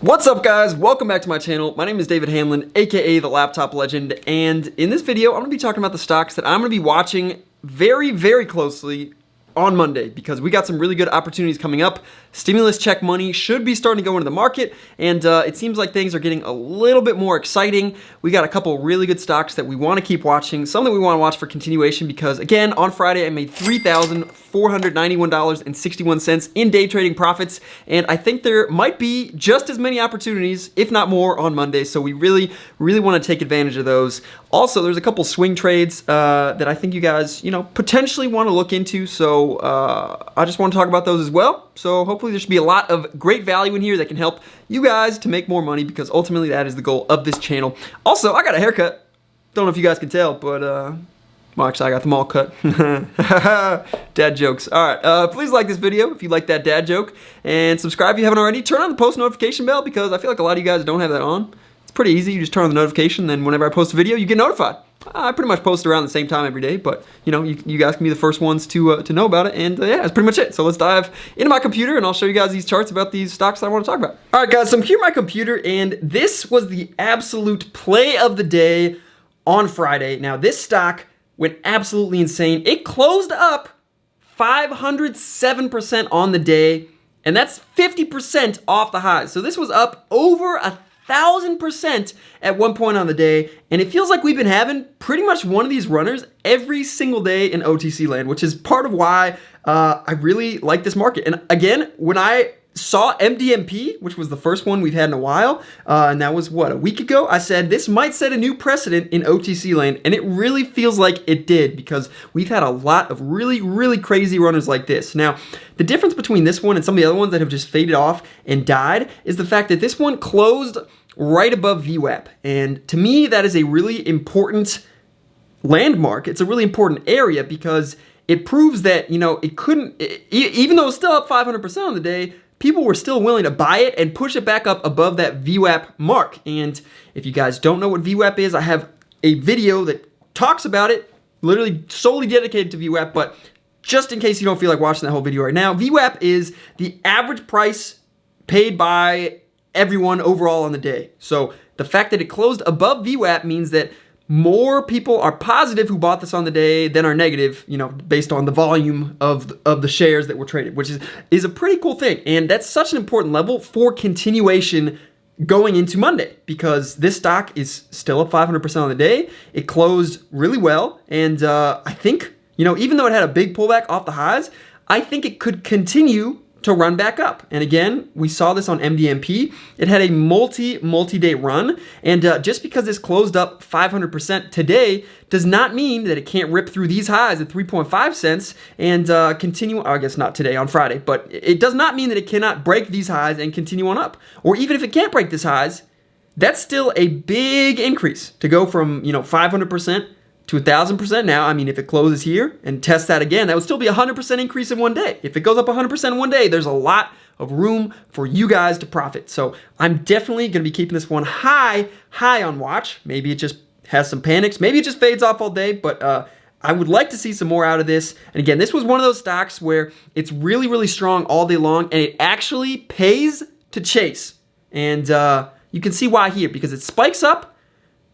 What's up, guys? Welcome back to my channel. My name is David Hanlon, aka the Laptop Legend, and in this video I'm going to be talking about the stocks that I'm going to be watching very closely on Monday, because we got some really good opportunities coming up. Stimulus check money should be starting to go into the market, and it seems like things are getting a little bit more exciting. We got a couple really good stocks that we want to keep watching, some that we want to watch for continuation, because again, on Friday I made $3,491.61 in day trading profits, and I think there might be just as many opportunities, if not more, on Monday, so we really want to take advantage of those. Also, there's a couple swing trades that I think you guys, potentially want to look into, so I just want to talk about those as well. So hopefully there should be a lot of great value in here that can help you guys to make more money, because ultimately that is the goal of this channel. Also, I got a haircut. Don't know if you guys can tell, but well, actually I got them all cut. Dad jokes. Alright, please like this video if you like that dad joke, and subscribe if you haven't already. Turn on the post notification bell, because I feel like a lot of you guys don't have that on. It's pretty easy. You just turn on the notification, then whenever I post a video, you get notified. I pretty much post around the same time every day, but you guys can be the first ones to know about it, and yeah, that's pretty much it. So let's dive into my computer, and I'll show you guys these charts about these stocks that I want to talk about. All right, guys, so I'm here at my computer, and this was the absolute play of the day on Friday. Now, this stock went absolutely insane. It closed up 507% on the day, and that's 50% off the highs. So this was up over 1,000% at one point on the day, and it feels like we've been having pretty much one of these runners every single day in OTC land, which is part of why I really like this market. And again, when I saw MDMP, which was the first one we've had in a while, and that was, what, a week ago, I said this might set a new precedent in OTC land, and it really feels like it did, because we've had a lot of really crazy runners like this. Now, the difference between this one and some of the other ones that have just faded off and died is the fact that this one closed right above VWAP, and to me that is a really important landmark. It's a really important area, because it proves that, it couldn't, even though it's still up 500% on the day, people were still willing to buy it and push it back up above that VWAP mark. And if you guys don't know what VWAP is, I have a video that talks about it, literally solely dedicated to VWAP, but just in case you don't feel like watching that whole video right now, VWAP is the average price paid by everyone overall on the day. So the fact that it closed above VWAP means that more people are positive who bought this on the day than are negative, based on the volume of the shares that were traded, which is a pretty cool thing. And that's such an important level for continuation going into Monday, because this stock is still up 500% on the day. It closed really well, and I think, even though it had a big pullback off the highs, I think it could continue to run back up. And again, we saw this on MDMP. It had a multi-day run, and just because this closed up 500% today does not mean that it can't rip through these highs at 3.5 cents and continue, I guess not today, on Friday, but it does not mean that it cannot break these highs and continue on up. Or even if it can't break these highs, that's still a big increase to go from 500% to 1,000% now. I mean, if it closes here and tests that again, that would still be a 100% increase in one day. If it goes up 100% in one day, there's a lot of room for you guys to profit. So I'm definitely going to be keeping this one high on watch. Maybe it just has some panics. Maybe it just fades off all day, but I would like to see some more out of this. And again, this was one of those stocks where it's really strong all day long, and it actually pays to chase. And you can see why here, because it spikes up,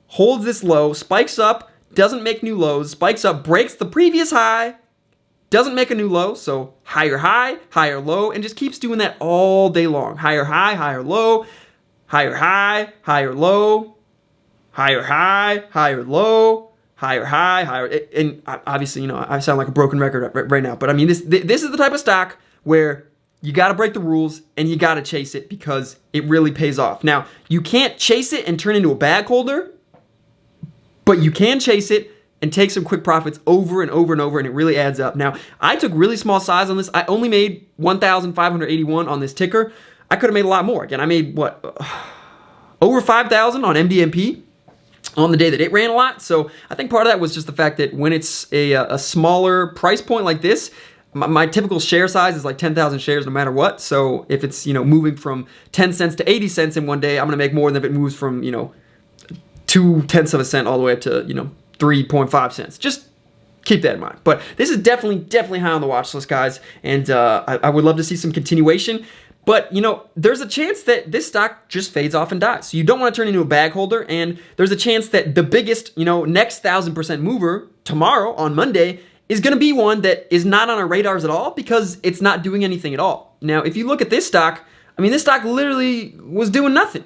holds this low, spikes up, doesn't make new lows, spikes up, breaks the previous high, doesn't make a new low, so higher high, higher low, and just keeps doing that all day long. Higher high, higher low, higher high, higher low, higher high, higher low, higher high, higher, and obviously, I sound like a broken record right now, but I mean, this is the type of stock where you got to break the rules and you got to chase it, because it really pays off. Now, you can't chase it and turn into a bag holder, but you can chase it and take some quick profits over and over and over, and it really adds up. Now, I took really small size on this. I only made 1,581 on this ticker. I could have made a lot more. Again, I made, over 5,000 on MDMP on the day that it ran a lot. So I think part of that was just the fact that when it's a smaller price point like this, my typical share size is like 10,000 shares no matter what. So if it's, moving from 10 cents to 80 cents in one day, I'm going to make more than if it moves from, 0.2 of a cent all the way up to 3.5 cents. Just keep that in mind. But this is definitely high on the watch list, guys, and I would love to see some continuation. But, there's a chance that this stock just fades off and dies. So you don't want to turn into a bag holder. And there's a chance that the biggest, next 1,000% mover tomorrow on Monday is going to be one that is not on our radars at all because it's not doing anything at all. Now, if you look at this stock, this stock literally was doing nothing.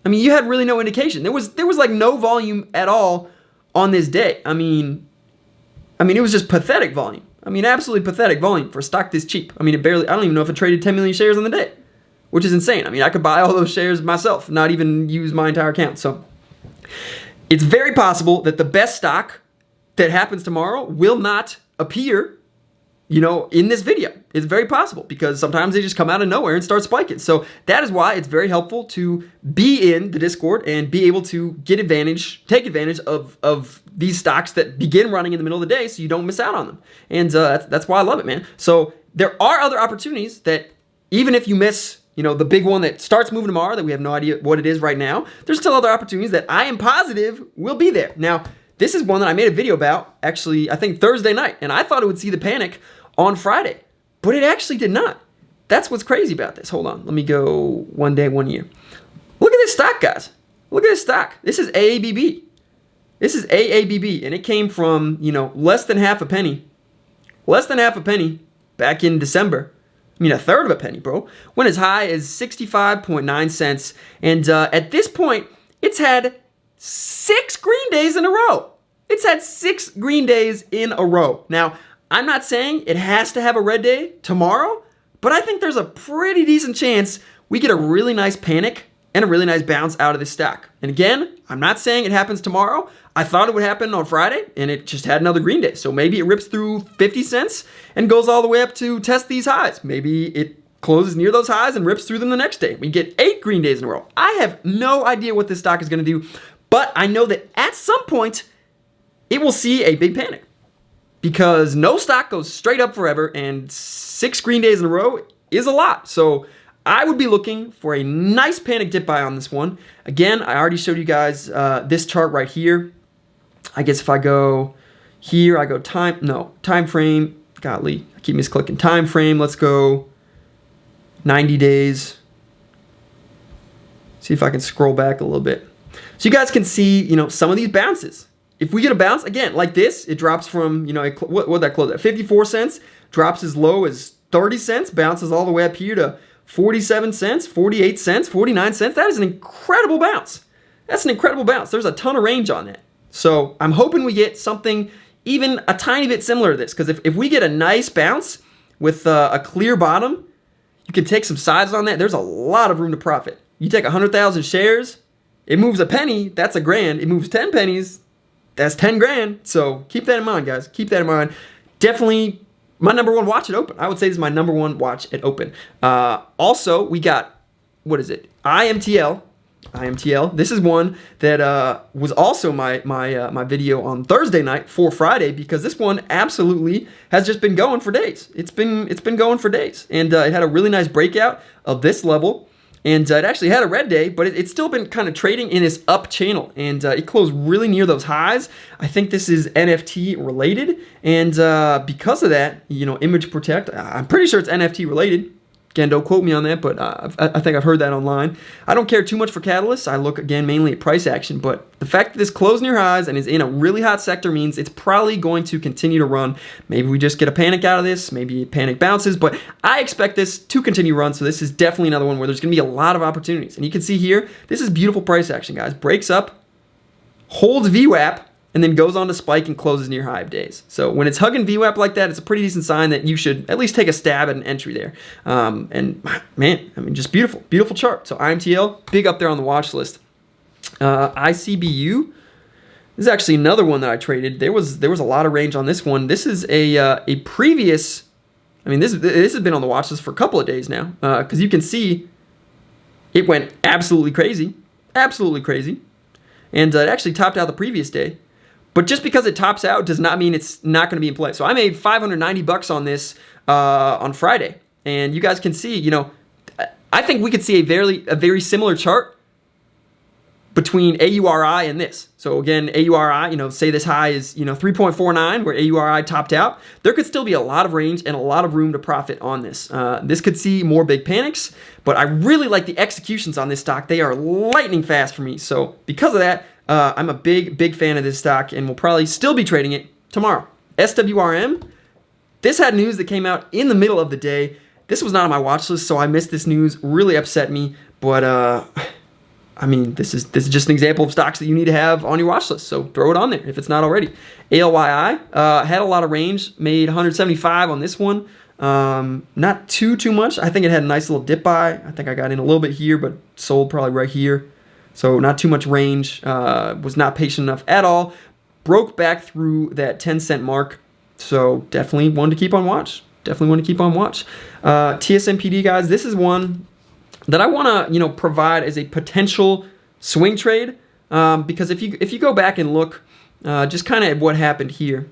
You had really no indication. There was like no volume at all on this day. It was just pathetic volume. Absolutely pathetic volume for a stock this cheap. I don't even know if it traded 10 million shares on the day, which is insane. I could buy all those shares myself, not even use my entire account. So it's very possible that the best stock that happens tomorrow will not appear, in this video. It's very possible because sometimes they just come out of nowhere and start spiking. So that is why it's very helpful to be in the Discord and be able to take advantage of these stocks that begin running in the middle of the day so you don't miss out on them. And that's why I love it, man. So there are other opportunities that even if you miss, the big one that starts moving tomorrow that we have no idea what it is right now, there's still other opportunities that I am positive will be there. Now, this is one that I made a video about, actually, I think Thursday night, and I thought it would see the panic on Friday, but it actually did not. That's what's crazy about this. Hold on, let me go 1 day, 1 year. Look at this stock, guys. Look at this stock. This is AABB. This is AABB, and it came from, less than half a penny. Less than half a penny back in December. A third of a penny, bro. Went as high as 65.9 cents, and at this point, it's had 6 green days in a row. It's had 6 green days in a row. Now, I'm not saying it has to have a red day tomorrow, but I think there's a pretty decent chance we get a really nice panic and a really nice bounce out of this stock. And again, I'm not saying it happens tomorrow. I thought it would happen on Friday, and it just had another green day. So maybe it rips through 50 cents and goes all the way up to test these highs. Maybe it closes near those highs and rips through them the next day. We get 8 green days in a row. I have no idea what this stock is going to do, but I know that at some point, it will see a big panic. Because no stock goes straight up forever, and 6 green days in a row is a lot. So I would be looking for a nice panic dip buy on this one. Again, I already showed you guys this chart right here. I guess if I go here, I go time frame. Golly, I keep misclicking. Time frame, let's go 90 days. See if I can scroll back a little bit. So you guys can see, some of these bounces. If we get a bounce, again, like this, it drops from, what that close at? 54 cents, drops as low as 30 cents, bounces all the way up here to 47 cents, 48 cents, 49 cents. That is an incredible bounce. That's an incredible bounce. There's a ton of range on that. So I'm hoping we get something even a tiny bit similar to this, because if we get a nice bounce with a clear bottom, you can take some sides on that. There's a lot of room to profit. You take 100,000 shares, it moves a penny, that's $1,000. It moves 10 pennies, that's 10 grand. So keep that in mind, guys. Keep that in mind. Definitely my number one watch at open. I would say this is my number one watch at open. Also, we got, what is it? IMTL. This is one that was also my video on Thursday night for Friday, because this one absolutely has just been going for days. It's been going for days, and it had a really nice breakout of this level. And it actually had a red day, but it's still been kind of trading in this up channel. And it closed really near those highs. I think this is NFT related. And because of that, Image Protect, I'm pretty sure it's NFT related. Again, don't quote me on that, but I think I've heard that online. I don't care too much for catalysts. I look, again, mainly at price action. But the fact that this closed near highs and is in a really hot sector means it's probably going to continue to run. Maybe we just get a panic out of this. Maybe panic bounces. But I expect this to continue to run. So this is definitely another one where there's going to be a lot of opportunities. And you can see here, this is beautiful price action, guys. Breaks up, holds VWAP, and then goes on to spike and closes near high of days. So when it's hugging VWAP like that, it's a pretty decent sign that you should at least take a stab at an entry there. And man, just beautiful, beautiful chart. So IMTL, big up there on the watch list. ICBU, this is actually another one that I traded. There was a lot of range on this one. This is a previous, this has been on the watch list for a couple of days now, because you can see it went absolutely crazy, and it actually topped out the previous day. But just because it tops out does not mean it's not going to be in play. So I made $590 on this on Friday, and you guys can see, I think we could see a very similar chart between AURI and this. So again, AURI, say this high is, 3.49 where AURI topped out. There could still be a lot of range and a lot of room to profit on this. This could see more big panics, but I really like the executions on this stock. They are lightning fast for me. So because of that, I'm a big fan of this stock, and we'll probably still be trading it tomorrow. SWRM, this had news that came out in the middle of the day. This was not on my watch list, so I missed this news. Really upset me, but this is just an example of stocks that you need to have on your watch list, so throw it on there if it's not already. ALYI had a lot of range, made 175 on this one. Not too much. I think it had a nice little dip buy. I think I got in a little bit here, but sold probably right here. So not too much range. Was not patient enough at all. Broke back through that 10-cent mark. So definitely one to keep on watch. TSNPD, guys, this is one that I want to provide as a potential swing trade, because if you go back and look just kind of at what happened here,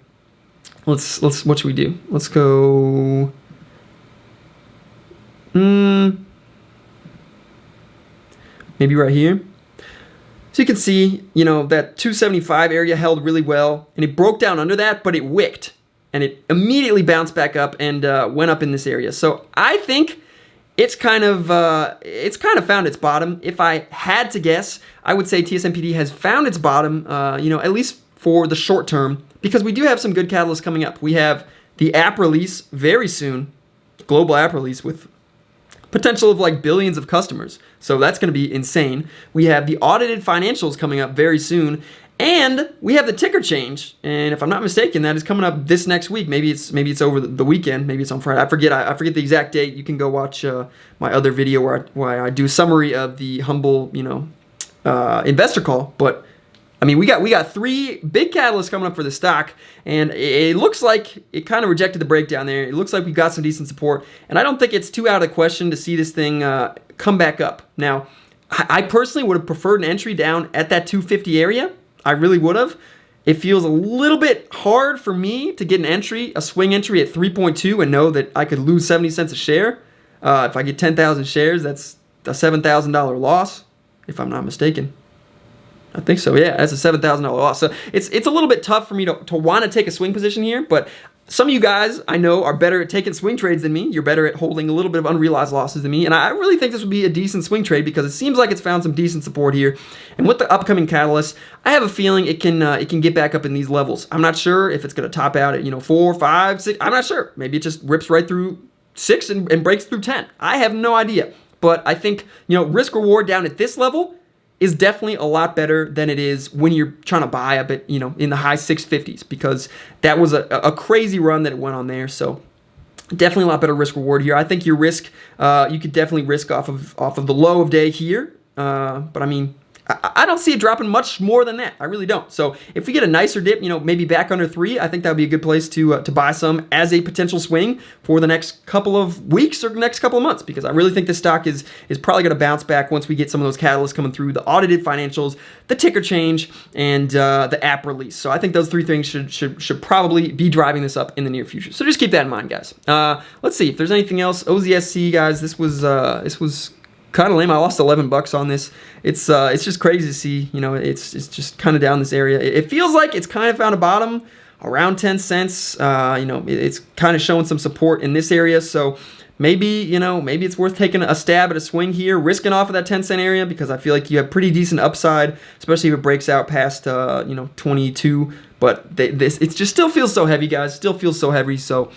what should we do? Let's go. Maybe right here. So you can see, that 275 area held really well, and it broke down under that, but it wicked, and it immediately bounced back up and went up in this area. So I think it's kind of found its bottom. If I had to guess, I would say TSNPD has found its bottom, at least for the short term, because we do have some good catalysts coming up. We have the app release very soon, global app release with potential of like billions of customers. So that's going to be insane. We have the audited financials coming up very soon, and we have the ticker change. And if I'm not mistaken, that is coming up this next week. Maybe it's over the weekend. Maybe it's on Friday. I forget the exact date. You can go watch my other video where I do a summary of the humble investor call. But we got 3 big catalysts coming up for the stock, and it looks like it kind of rejected the breakdown there. It looks like we got some decent support, and I don't think it's too out of the question to see this thing come back up. Now, I personally would have preferred an entry down at that 250 area. I really would have. It feels a little bit hard for me to get a swing entry at 3.2 and know that I could lose 70 cents a share. If I get 10,000 shares, that's a $7,000 loss, if I'm not mistaken. I think so, yeah. That's a $7,000 loss. So it's a little bit tough for me to want to take a swing position here, but some of you guys I know are better at taking swing trades than me. You're better at holding a little bit of unrealized losses than me, and I really think this would be a decent swing trade because it seems like it's found some decent support here. And with the upcoming catalysts, I have a feeling it can get back up in these levels. I'm not sure if it's going to top out at 4, 5, 6. I'm not sure. Maybe it just rips right through 6 and breaks through 10. I have no idea. But I think risk reward down at this level is definitely a lot better than it is when you're trying to buy a bit, in the high 650s, because that was a crazy run that it went on there. So definitely a lot better risk reward here. I think your risk, you could definitely risk off of the low of day here. But I don't see it dropping much more than that. I really don't. So if we get a nicer dip, maybe back under 3, I think that would be a good place to buy some as a potential swing for the next couple of weeks or next couple of months, because I really think this stock is probably going to bounce back once we get some of those catalysts coming through, the audited financials, the ticker change, and the app release. So I think those 3 things should probably be driving this up in the near future. So just keep that in mind, guys. Let's see if there's anything else. OZSC, guys, this was kind of lame. I lost $11 on this. It's just crazy to see. It's just kind of down this area. It feels like it's kind of found a bottom around 10 cents. It's kind of showing some support in this area. So maybe it's worth taking a stab at a swing here, risking off of that 10-cent area, because I feel like you have pretty decent upside, especially if it breaks out past 22. But it just still feels so heavy, guys. Still feels so heavy. So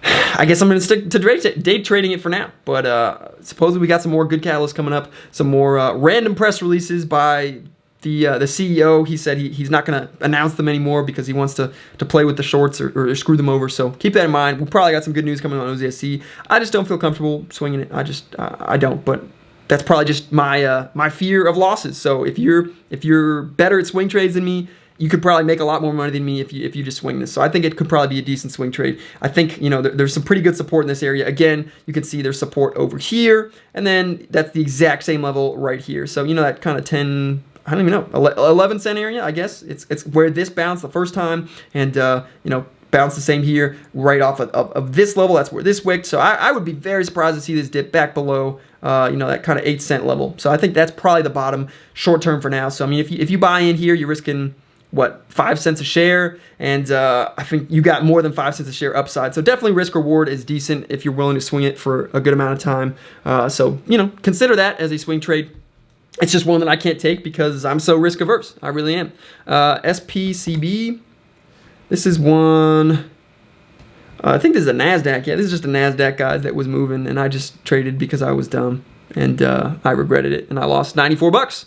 I guess I'm going to stick to day trading it for now. But supposedly we got some more good catalysts coming up, some more random press releases by the CEO. He said he's not going to announce them anymore because he wants to play with the shorts or screw them over. So keep that in mind. We probably got some good news coming on OZSC. I just don't feel comfortable swinging it. I don't. But that's probably just my fear of losses. So if you're better at swing trades than me, you could probably make a lot more money than me if you just swing this. So I think it could probably be a decent swing trade. I think, there's some pretty good support in this area. Again, you can see there's support over here, and then that's the exact same level right here. So, that kind of 10, I don't even know, 11 cent area, I guess. It's where this bounced the first time, and, bounced the same here right off of this level. That's where this wicked. So I would be very surprised to see this dip back below you know, that kind of 8-cent level. So I think that's probably the bottom short term for now. So I mean, if you buy in here, you're risking what, 5 cents a share, and I think you got more than 5 cents a share upside. So definitely risk reward is decent if you're willing to swing it for a good amount of time. So you know, consider that as a swing trade. It's just one that I can't take because I'm so risk averse. I really am. SPCB. This is one. I think this is a NASDAQ. Yeah, this is just a NASDAQ, guys, that was moving, and I just traded because I was dumb, and I regretted it, and I lost 94 bucks.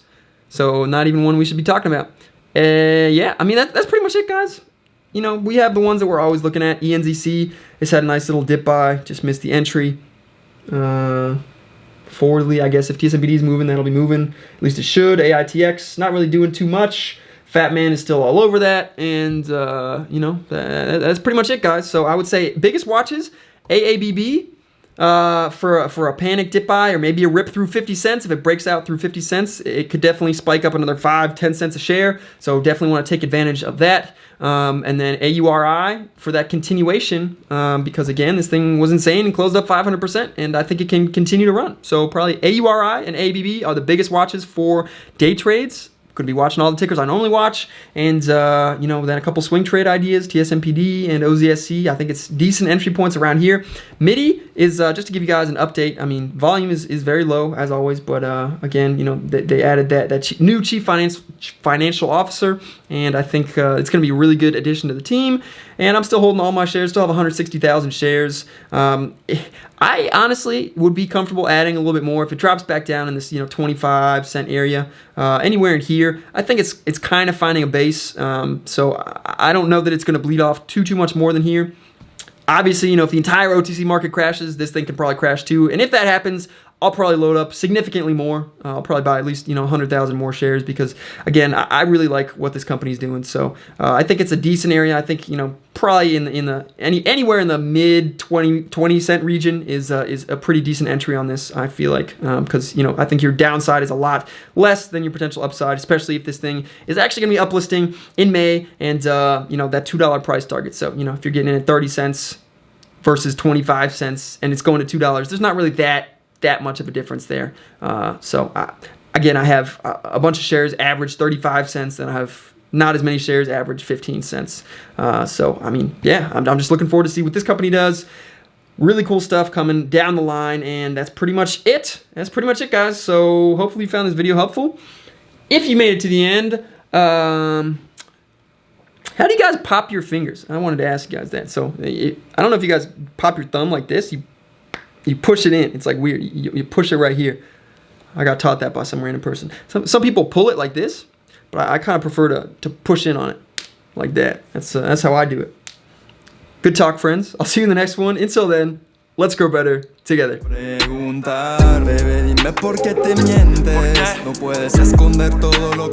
So not even one we should be talking about. Yeah, I mean, that's pretty much it, guys. You know, we have the ones that we're always looking at. ENZC has had a nice little dip buy, just missed the entry. Forwardly, I guess if TSNPD is moving, that'll be moving. At least it should. AITX, not really doing too much. Fat Man is still all over that. And, you know, that's pretty much it, guys. So I would say biggest watches, AABB. For a panic dip buy or maybe a rip through 50 cents. If it breaks out through 50 cents, it could definitely spike up another 5-10 cents a share. So definitely want to take advantage of that. And then AURI for that continuation, because again, this thing was insane and closed up 500%, and I think it can continue to run. So probably AURI and AABB are the biggest watches for day trades. Could be watching all the tickers I normally watch, and you know, then a couple swing trade ideas, TSNPD and OZSC. I think it's decent entry points around here. MITI is just to give you guys an update. I mean, volume is very low as always, but again, you know, they added that new chief financial officer, and I think it's going to be a really good addition to the team. And I'm still holding all my shares. Still have 160,000 shares. I honestly would be comfortable adding a little bit more if it drops back down in this, you know, 25 cent area, anywhere in here. I think it's kind of finding a base. So I don't know that it's going to bleed off too much more than here. Obviously, you know, if the entire OTC market crashes, this thing can probably crash too. And if that happens, I'll probably load up significantly more. I'll probably buy at least, you know, 100,000 more shares because, again, I really like what this company's doing. So I think it's a decent area. I think, you know, probably anywhere in the mid 20 cent region is a pretty decent entry on this. I feel like because you know, I think your downside is a lot less than your potential upside, especially if this thing is actually going to be uplisting in May and you know, that $2 price target. So you know, if you're getting in at 30 cents versus 25 cents and it's going to $2, there's not really that much of a difference there. So again, I have a bunch of shares average 35 cents, and I have not as many shares average 15 cents. So I mean, yeah, I'm just looking forward to see what this company does. Really cool stuff coming down the line, and that's pretty much it. That's pretty much it, guys. So hopefully you found this video helpful. If you made it to the end, how do you guys pop your fingers? I wanted to ask you guys that. So I don't know if you guys pop your thumb like this. You push it in. It's like weird. You push it right here. I got taught that by some random person. Some people pull it like this, but I kind of prefer to push in on it like that. That's how I do it. Good talk, friends. I'll see you in the next one. Until then, let's grow better together. Preguntar, bebé, dime por qué te mientes. No puedes esconder todo lo